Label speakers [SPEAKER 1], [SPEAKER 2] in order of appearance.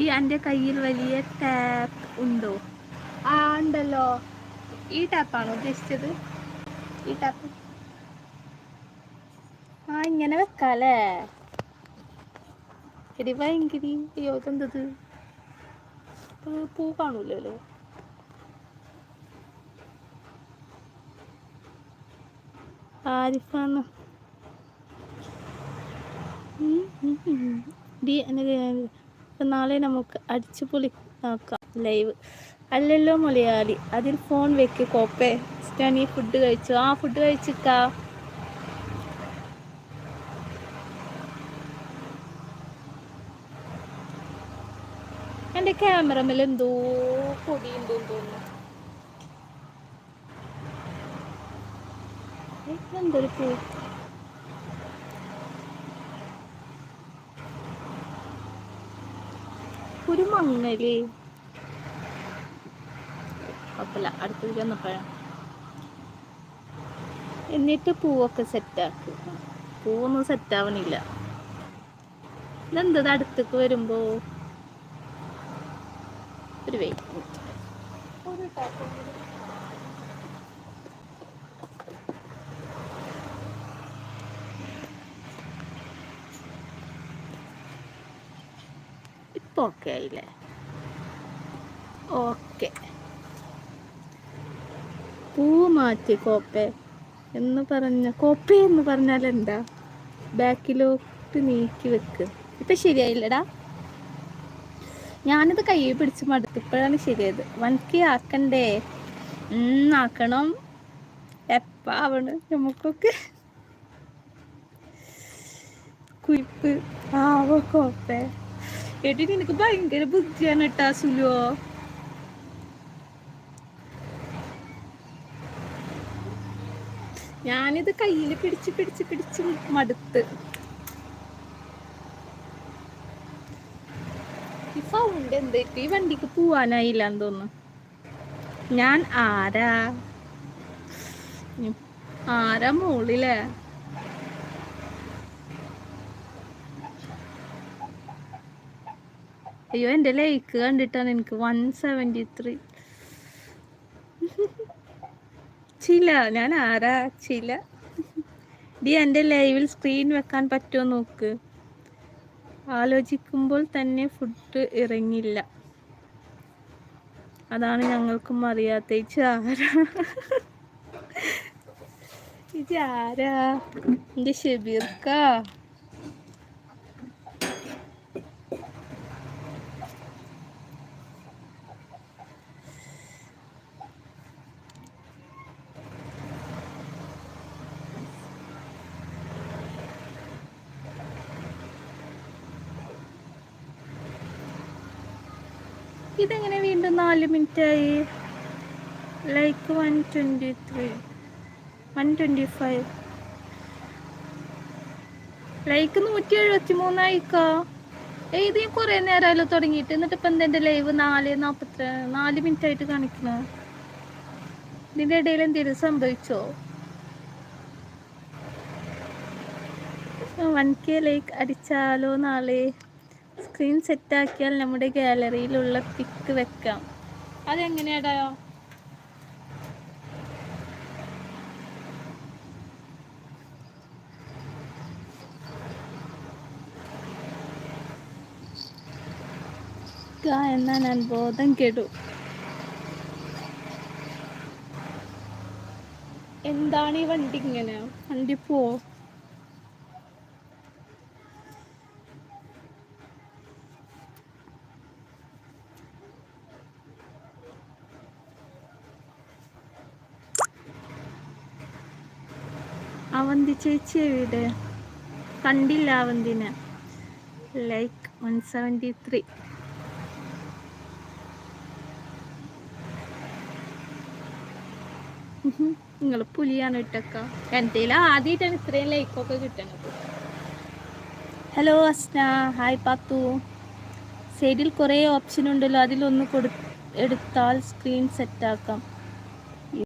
[SPEAKER 1] ഈ എൻ്റെ കയ്യിൽ വലിയ ടാപ്പ് ഉണ്ടോ? ആ ഉണ്ടല്ലോ. ഈ ടാപ്പാണോ ഉദ്ദേശിച്ചത്? ഈ ടാപ്പ് ആ ഇങ്ങനെ വെക്കാല്ലേ? എടി ഭയങ്കര അയ്യോ ഇതെന്തത് പൂ കാണൂലല്ലോ. ആരിഫാന്ന് നാളെ നമുക്ക് അടിച്ചുപൊളി ആക്കാം ലൈവ്. അല്ലല്ലോ മലയാളി, അതിൽ ഫോൺ വെക്ക് കോപ്പേ. നീ ഫുഡ് കഴിച്ചു? ആ ഫുഡ് കഴിച്ചിക്കാ. എൻ്റെ ക്യാമറമേൽ എന്തോ പൊടിയുണ്ടെന്ന് തോന്നുന്നു. എന്തൊരു പൂ. ഒരു മങ്ങല്. കുഴപ്പമില്ല, അടുത്തത് വന്നപ്പോഴാണ്. എന്നിട്ട് പൂവൊക്കെ സെറ്റാക്കും. പൂവൊന്നും സെറ്റാവണില്ല. ഇതെന്തത് അടുത്തേക്ക് വരുമ്പോ ഒരു വെയിറ്റ്. ഇപ്പൊ ഓക്കെ ആയില്ലേ? ഓക്കെ. പൂ മാറ്റി കോപ്പേ എന്ന് പറഞ്ഞാൽ എന്താ? ബാക്കിലോട്ട് നീക്കി വെക്ക്. ഇപ്പൊ ശരിയായില്ലടാ. ഞാനിത് കയ്യിൽ പിടിച്ച് മടുത്തപ്പോഴാണ് ശരിയായത്. 1K ആക്കണ്ടേ? ആക്കണം. എപ്പ ആവണ് നമുക്കൊക്കെ? കുരിപ്പ് ആവോ കോപ്പേ. എടി നിനക്ക് ഭയങ്കര ബുദ്ധിയാണ് കേട്ടാ സുലുവോ. ഞാനിത് കയ്യിൽ പിടിച്ച് മടുത്ത്. ഈ സൗണ്ട് എന്തായിട്ട്? ഈ വണ്ടിക്ക് പോവാനായില്ലാന്ന് തോന്നുന്നു. ഞാൻ ആരാ മോളിലെ? അയ്യോ എൻ്റെ ലൈക്ക് കണ്ടിട്ടാണ് എനിക്ക് 173. ചില ഞാൻ ചില ഡി എൻ്റെ ലൈവിൽ സ്ക്രീൻ വെക്കാൻ പറ്റുമോ നോക്ക്. ആലോചിക്കുമ്പോൾ തന്നെ ഫുഡ് ഇറങ്ങില്ല. അതാണ് ഞങ്ങൾക്കും അറിയാത്ത. ഇതാരാ? എൻ്റെ ഷബീർക്ക. ഇതെങ്ങനെ വീണ്ടും 4 മിനിറ്റായി? ലൈക്ക് 123 125 ലൈക്ക് 173 ആയിക്കോ. ഇത് കുറേ നേരമല്ലോ തുടങ്ങിയിട്ട്. എന്നിട്ട് ഇപ്പം എൻ്റെ ലൈവ് 4 മിനിറ്റ് ആയിട്ട് കാണിക്കണോ? ഇതിൻ്റെ ഇടയിൽ എന്തെങ്കിലും സംഭവിച്ചോ? 1K ലൈക്ക് അടിച്ചാലോ നാളെ? സ്ക്രീൻ സെറ്റാക്കിയാൽ നമ്മുടെ ഗാലറിയിലുള്ള പിക്ക് വെക്കാം. അതെങ്ങനെയാടാ? എന്നാ ഞാൻ ബോധം കെടു. എന്താണ് ഈ വണ്ടി ഇങ്ങനെ? വണ്ടി പോ. അവന്തി ചേച്ചി എവിടെ? കണ്ടില്ല അവന്തിനെ. ലൈക്ക് 173. നിങ്ങൾ പുലിയാണ് ഇട്ടക്ക. എൻ്റെ ആദ്യമായിട്ടാണ് ഇത്രയും ലൈക്കൊക്കെ കിട്ടണത്. ഹലോ അസ്ന, ഹായ് പാത്തു. സൈഡിൽ കുറേ ഓപ്ഷൻ ഉണ്ടല്ലോ, അതിലൊന്ന് എടുത്താൽ സ്ക്രീൻ സെറ്റാക്കാം.